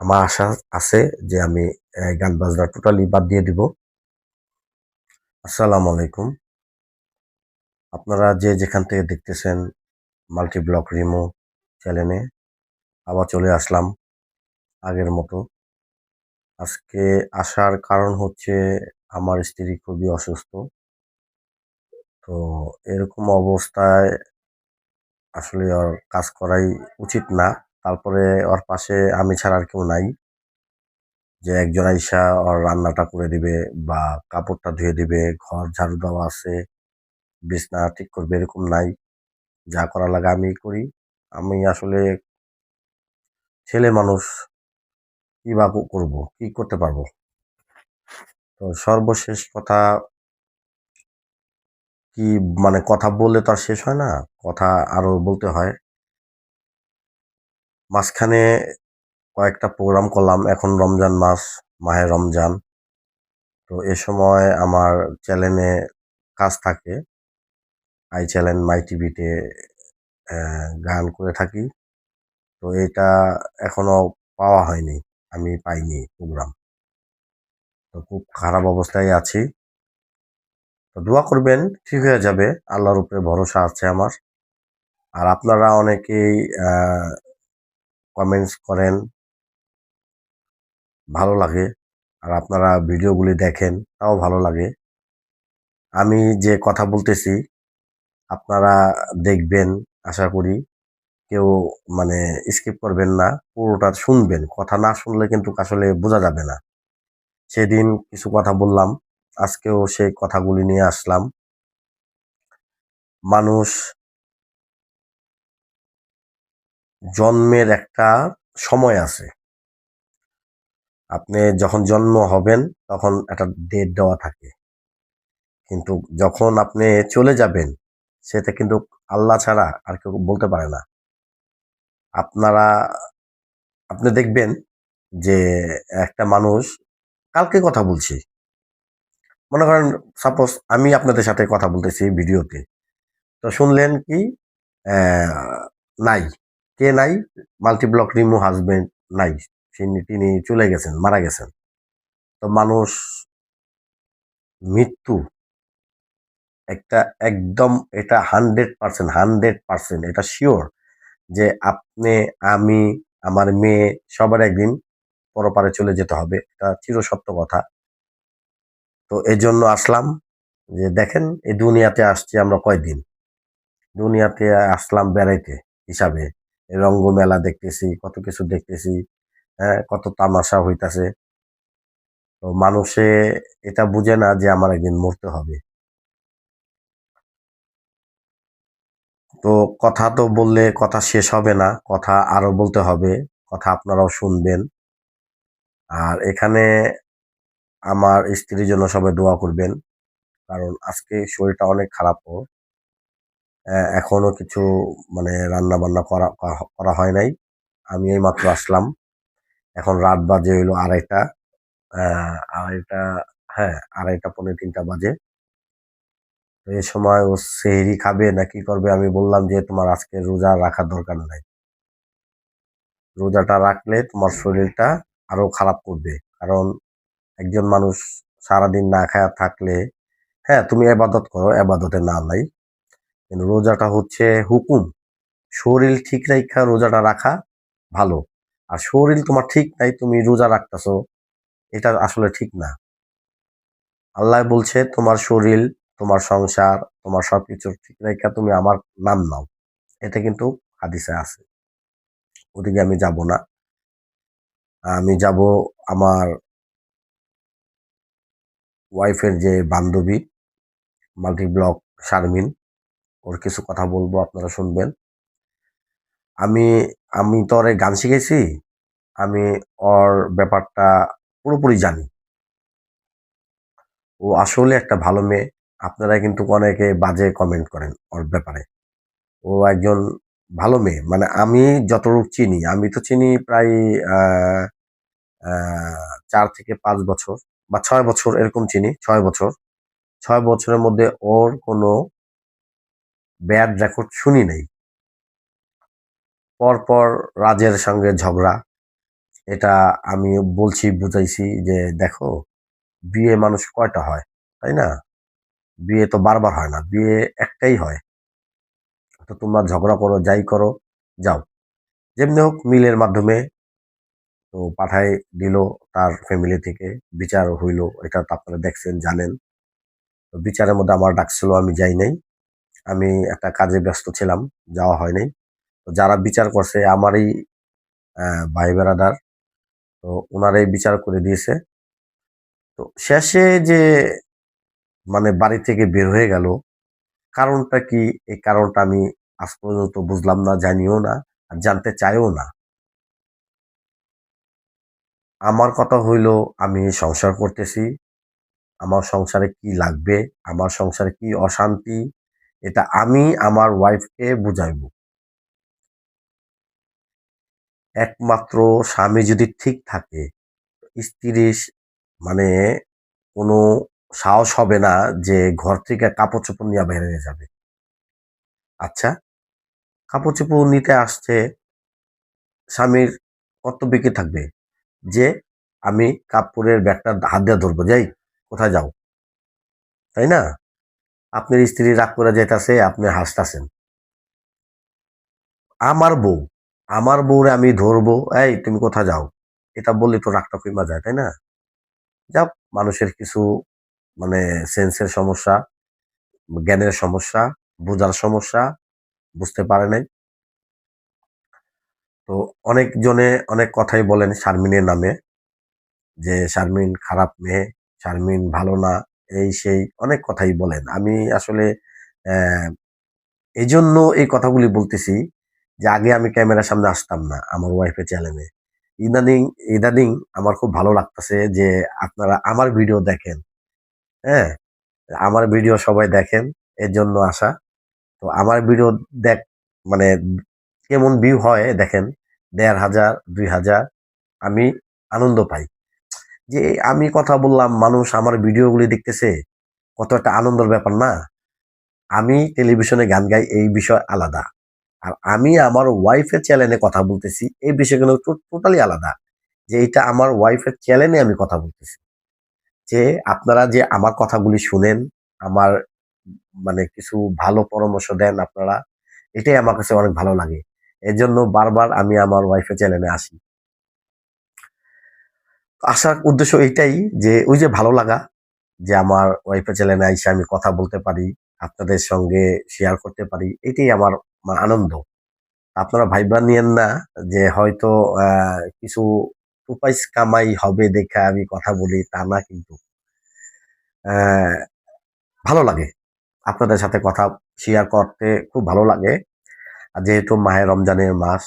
আমার আশা আছে যে আমি গান বাজনা টোটালি বাদ দিয়ে দিব। আসসালামু আলাইকুম। আপনারা যে যেখান থেকে দেখতেছেন মাল্টি ব্লক রিমো চ্যানেলে আবার চলে আসলাম আগের মতো। আজকে আসার কারণ হচ্ছে আমার স্ত্রী খুবই অসুস্থ। তো এরকম অবস্থায় আসলে ওর কাজ করাই উচিত না। তারপরে ওর পাশে আমি ছাড়া আর কেউ নাই যে একজন আইসা ওর রান্নাটা করে দিবে বা কাপড়টা ধুয়ে দিবে, ঘর ঝাড়ু দেওয়া আছে, বিছানা ঠিক করবে এরকম নাই। যা করা লাগে আমিই করি। আমি আসলে ছেলে মানুষ, কি বা করবো? কি করতে পারবো? তো সর্বশেষ কথা কি মানে কথা বললে তো আর শেষ হয় না। কথা আরো বলতে হয়। মাঝখানে কয়েকটা প্রোগ্রাম করলাম। এখন রমজান মাস, মাহে রমজান। তো এ সময় আমার চ্যানেলে কাজ থাকে। আই চ্যানেল, মাই টিভিতে গান করে থাকি। তো এটা এখনো পাওয়া হয়নি। আমি পাইনি প্রোগ্রাম। তো খুব খারাপ অবস্থায় আছি। তো দোয়া করবেন, ঠিক হয়ে যাবে। আল্লাহর উপরে ভরসা আছে আমার। আর আপনারা অনেকেই আ কমেন্টস করেন, ভালো লাগে। আর আপনারা ভিডিওগুলি দেখেন, তাও ভালো লাগে। আমি যে কথা বলতেছি, আপনারা দেখবেন আশা করি। কেউ মানে স্কিপ করবেন না, পুরোটা শুনবেন। কথা না শুনলে কিন্তু আসলে বোঝা যাবে না। সেদিন কিছু কথা বললাম, আজকেও সেই কথাগুলি নিয়ে আসলাম। মানুষ জন্মের একটা সময় আছে। আপনি যখন জন্ম হবেন তখন একটা ডেট দেওয়া থাকে। কিন্তু যখন আপনি চলে যাবেন সেটা কিন্তু আল্লাহ ছাড়া আর কেউ বলতে পারে না। আপনারা আপনি দেখবেন যে একটা মানুষ কালকে কথা বলছি। মনে করেন সাপোজ আমি আপনাদের সাথে কথা বলতেছি ভিডিওতে। তো শুনলেন কি অ্যা নাই। কে নাই? মাল্টিব্লক রিমু হাসব্যান্ড নাই। তিনি চলে গেছেন, মারা গেছেন। তো মানুষ মৃত্যু একটা একদম এটা 100% এটা সিওর যে আপনি, আমি, আমার মেয়ে সবার একদিন পরপারে চলে যেতে হবে। এটা চিরসত্য কথা। তো এজন্য আসলাম যে দেখেন এই দুনিয়াতে আসছি আমরা কয়দিন? দুনিয়াতে আসলাম বেড়াইতে হিসাবে। এই রঙ্গমেলা দেখতেছি, কত কিছু দেখতেছি, হ্যাঁ? কত তামাশা হইতাছে। তো মানুষে এটা বুঝে না যে আমার একদিন মরতে হবে। তো কথা তো বললে কথা শেষ হবে না। কথা আরো বলতে হবে। কথা আপনারাও শুনবেন। আর এখানে আমার স্ত্রীর জন্য সবাই দোয়া করবেন। কারণ আজকে শরীরটা অনেক খারাপ ওর। এখনো কিছু মানে রান্না-বান্না করা হয় নাই। আমি এইমাত্র আসলাম। এখন রাত বাজে হইলো ২:৩০। ২:৩০ হ্যাঁ, ২:৩০ পৌনে ৩টা বাজে। তো এ সময় ও সেহরি খাবে না কি করবে আমি বললাম যে, "তোমার আজকে রোজা রাখার দরকার নাই। রোজাটা রাখলে তোমার শরীরটা আরো খারাপ করবে।" কারণ একজন মানুষ সারাদিন না খায়া থাকলে হ্যাঁ, তুমি এবাদত করো, এবাদতে না নাই। কিন্তু রোজাটা হচ্ছে হুকুম। শরীর ঠিক রাইখা রোজাটা রাখা ভালো। আর শরীর তোমার ঠিক নাই, তুমি রোজা রাখতেছো, এটা আসলে ঠিক না। আল্লাহ বলছে, "তোমার শরীর, তোমার সংসার, তোমার সবকিছু ঠিক রাইখা তুমি আমার নাম নাও।" এটা কিন্তু হাদিসে আছে। ওদিকে আমি যাব না। আমি যাব আমার ওয়াইফের যে বান্ধবী, মাল্টি ব্লক শারমিন, ওর কিছু কথা বলবো আপনারা শুনবেন। আমি আমি তো ওরে গান শিখাইছি। আমি ওর ব্যাপারটা পুরোপুরি জানি। ও আসলে একটা ভালো মেয়ে। আপনারা কিন্তু অনেকে বাজে কমেন্ট করেন ওর ব্যাপারে। ও একজন ভালো মেয়ে। মানে আমি যতটুকু চিনি, আমি তো চিনি প্রায় আ আ ৪ থেকে ৫ বছর বা ৬ বছর এরকম চিনি। ৬ বছর। ৬ বছরের মধ্যে ওর কোনো ব্যাড রেকর্ড শুনি নাই। পরপর রাজের সঙ্গে ঝগড়া। এটা আমি বলছি, বুঝাইছি যে দেখো, বিয়ে মানুষ কয়টা হয়, তাই না? বিয়ে তো বারবার হয় না, বিয়ে একটাই হয়। তো তোমরা ঝগড়া করো, যাই করো, যাও, যেমনি হোক মিলের মাধ্যমে তো পাঠাই দিল তার ফ্যামিলি থেকে, বিচার হইল, এটা তো আপনারা দেখছেন, জানেন। তো বিচারের মধ্যে আমার ডাকছিল, আমি যাই নাই। আমি একটা কাজে ব্যস্ত ছিলাম, যাওয়া হয় নাই। তো যারা বিচার করছে আমারই ভাই বেড়াদার, তো ওনারাই বিচার করে দিয়েছে। তো শেষে যে মানে বাড়ি থেকে বের হয়ে গেল, কারণটা কি? এই কারণটা আমি আজ পর্যন্ত বুঝলাম না, জানিও না, আর জানতে চাইও না। আমার কথা হইল, আমি সংসার করতেছি, আমার সংসারে কি লাগবে, আমার সংসারে কি অশান্তি, এটা আমি আমার ওয়াইফকে বুঝাইবো। একমাত্র স্বামী যদি ঠিক থাকে, স্ত্রীর মানে কোনো সাহস হবে না যে ঘর থেকে কাপড় চোপড় নিয়ে বের হয়ে যাবে। আচ্ছা, কাপড় চোপড় নিতে আসছে, স্বামীর কর্তব্য কি থাকবে? যে আমি কাপড়ের ব্যাগটা হাত দিয়ে ধরবো, যাই কোথায় যাও, তাই না? আপনার স্ত্রী রাগ করে যেতেছে, আপনি হাসতেছেন। আমার বউ, আমার বউরে আমি ধরবো, এই তুমি কোথায় যাও, এটা বললে তো রাগটা কমা যায়, তাই না? যাক, মানুষের কিছু মানে সেন্সের সমস্যা, জ্ঞানের সমস্যা, বোঝার সমস্যা, বুঝতে পারে নাই। তো অনেক জনে অনেক কথাই বলেন শারমিনের নামে, যে শারমিন খারাপ মেয়ে, শারমিন ভালো না, এই সেই অনেক কথাই বলেন। আমি আসলে আহ, এই জন্য এই কথাগুলি বলতেছি, যে আগে আমি ক্যামেরার সামনে আসতাম না আমার ওয়াইফের চ্যানেলে। ইদানিং ইদানিং আমার খুব ভালো লাগতেছে যে আপনারা আমার ভিডিও দেখেন। হ্যাঁ, আমার ভিডিও সবাই দেখেন, এর জন্য আসা। তো আমার ভিডিও দেখ মানে কেমন ভিউ হয় দেখেন, ১,৫০০, ২,০০০, আমি আনন্দ পাই যে আমি কথা বললাম, মানুষ আমার ভিডিওগুলি দেখতেছে, কত একটা আনন্দের ব্যাপার না? আমি টেলিভিশনে গান গাই, এই বিষয় আলাদা। আর আমি আমার ওয়াইফের চ্যানেলে কথা বলতেছি, এই বিষয়গুলো টোটালি আলাদা। যে এটা আমার ওয়াইফের চ্যানেলে আমি কথা বলতেছি, যে আপনারা যে আমার কথাগুলি শুনেন, আমার মানে কিছু ভালো পরামর্শ দেন আপনারা, এটাই আমার কাছে অনেক ভালো লাগে। এর জন্য বারবার আমি আমার ওয়াইফের চ্যানেলে আসি। আসার উদ্দেশ্য এইটাই, যে ওই যে ভালো লাগা, যে আমার ওয়াইফের চ্যানেলে আইসা আমি কথা বলতে পারি, আপনাদের সঙ্গে শেয়ার করতে পারি, এটাই আমার আনন্দ। আপনারা ভাইবা নিয়েন না যে হয়তো কিছু উপাইস কামাই হবে দেখে আমি কথা বলি, তা না কিন্তু। আহ, ভালো লাগে আপনাদের সাথে কথা শেয়ার করতে, খুব ভালো লাগে। আর যেহেতু মাহে রমজানের মাস,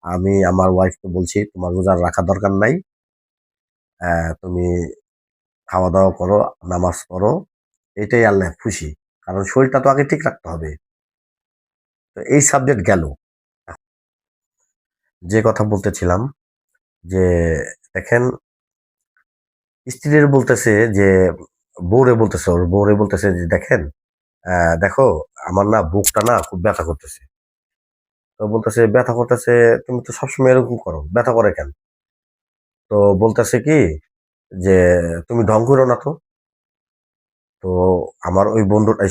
আমি আমার ওয়াইফকে বলছি তোমার রোজা রাখা দরকার নাই, তুমি খাওয়া দাওয়া করো, নামাজ পড়ো, এটাই আল্লাহ খুশি। কারণ শরীরটা তো আগে ঠিক রাখতে হবে। তো এই সাবজেক্ট গেল। যে কথা বলতেছিলাম, যে দেখেন, স্ত্রীর বলতেছে যে বউরে বলতেছে, ওর বউরে বলতেছে যে দেখেন, দেখো, আমার না বুকটা না খুব ব্যথা করতেছে। তো বলতেছে ব্যথা করতেছে, তুমি তো সবসময় এরকম করো, ব্যথা করে কেন? তো বলতেছে কি যে তুমি ঢং করো না তো। তো আমার ওই বন্ধুটা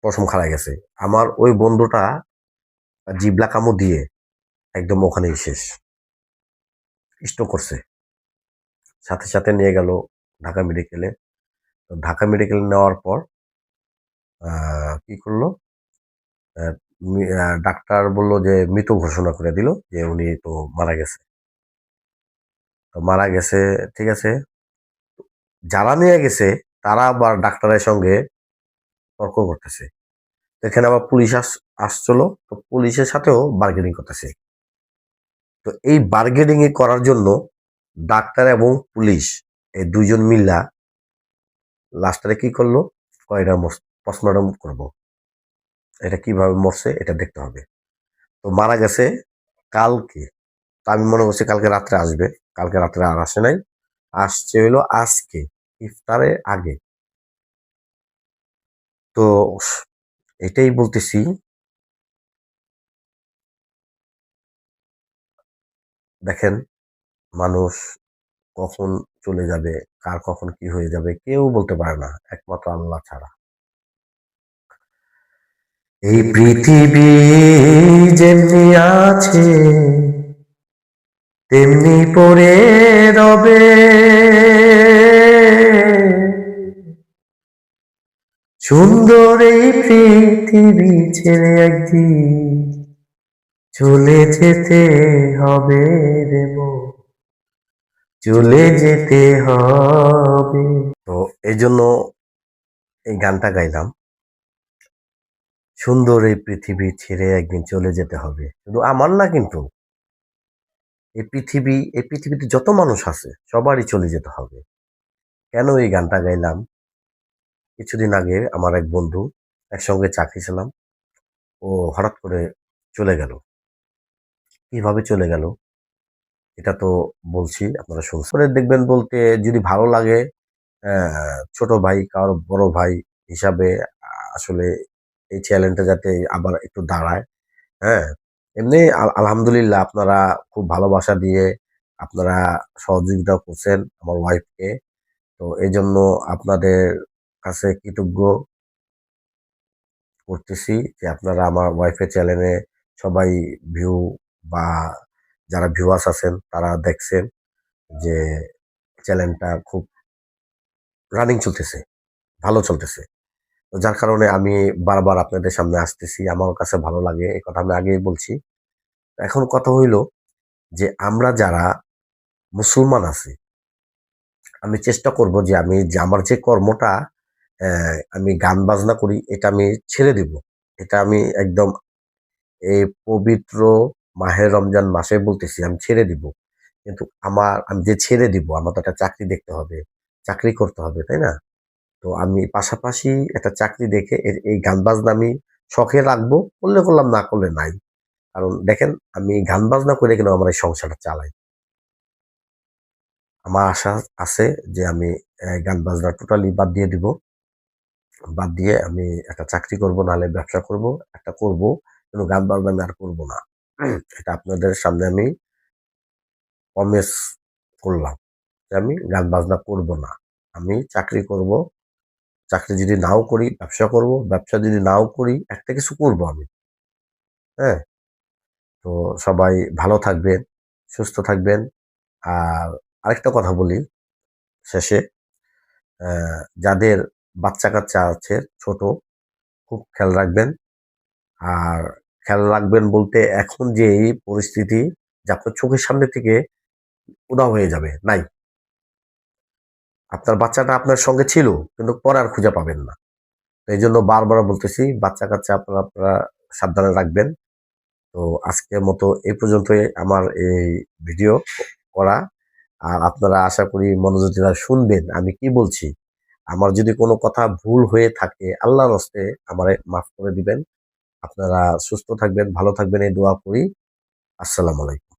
পশম খাড়ায় গেছে, আমার ওই বন্ধুটা জিবলা কামড় দিয়ে একদম ওখানেই শেষ, স্ট্রোক করছে। সাথে সাথে নিয়ে গেল ঢাকা মেডিকেলে। তো ঢাকা মেডিকেলে নেওয়ার পর কি করলো, ডাক্তার বলল যে মৃত ঘোষণা করে দিল, যে উনি তো মারা গেছে। তো মারা গেছে, ঠিক আছে। যারা নিয়ে গেছে তারা আবার ডাক্তারের সঙ্গে তর্ক করতেছে। এখানে আবার পুলিশ আসছিল, তো পুলিশের সাথেও বার্গেনিং করতেছে। তো এই বার্গেনিং করার জন্য ডাক্তার এবং পুলিশ এই দুইজন মিল্লা লাস্টারে কি করলো, কয়টা পোস্টমর্টম করবো, এটা কিভাবে মরছে এটা দেখতে হবে। তো মারা গেছে কালকে। তো আমি মনে করছি কালকে রাত্রে আসবে, কালকে রাত্রে আর আসে নাই, আসছে হইলো আজকে ইফতারের আগে। তো এটাই বলতেছি, দেখেন, মানুষ কখন চলে যাবে, কার কখন কি হয়ে যাবে কেউ বলতে পারে না, একমাত্র আল্লাহ ছাড়া। এই পৃথিবী যেমনি আছে তেমনি পড়ে রবে, সুন্দর এই পৃথিবী ছেড়ে একদিন চলে যেতে হবে রে মন, চলে যেতে হবে। তো এই জন্য এই গানটা গাইলাম, সুন্দর এই পৃথিবী ছেড়ে একদিন চলে যেতে হবে। শুধু আমার না, কিন্তু এই পৃথিবীতে যত মানুষ আছে সবারই চলে যেতে হবে। কেন এই গানটা গাইলাম? কিছুদিন আগে আমার এক বন্ধু, একসঙ্গে চাকরি ছিলাম, ও হঠাৎ করে চলে গেল। কিভাবে চলে গেল এটা তো বলছি, আপনারা শুনছেন। পরে দেখবেন বলতে যদি ভালো লাগে, ছোট ভাই কারো বড় ভাই হিসাবে আসলে এই চ্যালেঞ্জটা যাতে আবার একটু দাঁড়ায়। হ্যাঁ, এমনি আলহামদুলিল্লাহ আপনারা খুব ভালোবাসা দিয়ে আপনারা সহযোগিতা করছেন আমার ওয়াইফকে। তো এই জন্য আপনাদের কাছে কৃতজ্ঞ করতেছি যে আপনারা আমার ওয়াইফের চ্যানেলে সবাই ভিউ বা যারা ভিউয়ার্স আছেন তারা দেখছেন যে চ্যানেলটা খুব রানিং চলতেছে, ভালো চলতেছে। তো যার কারণে আমি বারবার আপনাদের সামনে আসতেছি, আমার কাছে ভালো লাগে, এই কথা আমি আগেই বলছি। এখন কথা হইল যে আমরা যারা মুসলমান আছি, আমি চেষ্টা করব যে আমি যে আমার যে কর্মটা আমি গান বাজনা করি এটা আমি ছেড়ে দিব। এটা আমি একদম এই পবিত্র মাহে রমজান মাসে বলতেছি আমি ছেড়ে দিব। কিন্তু আমি যে ছেড়ে দিব আমার তো একটা চাকরি দেখতে হবে, চাকরি করতে হবে, তাই না? তো আমি পাশাপাশি একটা চাকরি দেখে এই গান বাজনা আমি শখে রাখবো, করলে করলাম, না করলে নাই। কারণ দেখেন আমি গান বাজনা করে কিন্তু আমার এই সংসারটা চালাই। আমার আশা আছে যে আমি গান বাজনা টোটালি বাদ দিয়ে দিব। বাদ দিয়ে আমি একটা চাকরি করব, নাহলে ব্যবসা করব, একটা করব, কিন্তু গান বাজনা আমি আর করবো না। এটা আপনাদের সামনে আমি প্রমিস করলাম যে আমি গান বাজনা করব না। আমি চাকরি করব, চাকরি যদি নাও করি ব্যবসা করব, ব্যবসা যদি নাও করি একটা কিছু করব আমি। হ্যাঁ, তো সবাই ভালো থাকবেন, সুস্থ থাকবেন। আর আরেকটা কথা বলি শেষে, যাদের বাচ্চা কাচ্চা আছে ছোট, খুব খেয়াল রাখবেন। আর খেয়াল রাখবেন বলতে এখন যে এই পরিস্থিতি, যে আপনার চোখের সামনে থেকে উধাও হয়ে যাবে, নাই, আপনার বাচ্চাটা আপনার সঙ্গে ছিল কিন্তু পরে আর খুঁজে পাবেন না। তো এই জন্য বারবার বলতেছি বাচ্চা কাচ্চা আপনারা আপনারা সাবধানে রাখবেন। তো আজকের মতো এই পর্যন্তই আমার এই ভিডিও করা। আর আপনারা আশা করি মনোযোগ দিয়ে শুনবেন আমি কি বলছি। আমার যদি কোনো কথা ভুল হয়ে থাকে আল্লাহর হস্তে আমারে মাফ করে দিবেন। আপনারা সুস্থ থাকবেন, ভালো থাকবেন, এই দোয়া করি। আসসালামু আলাইকুম।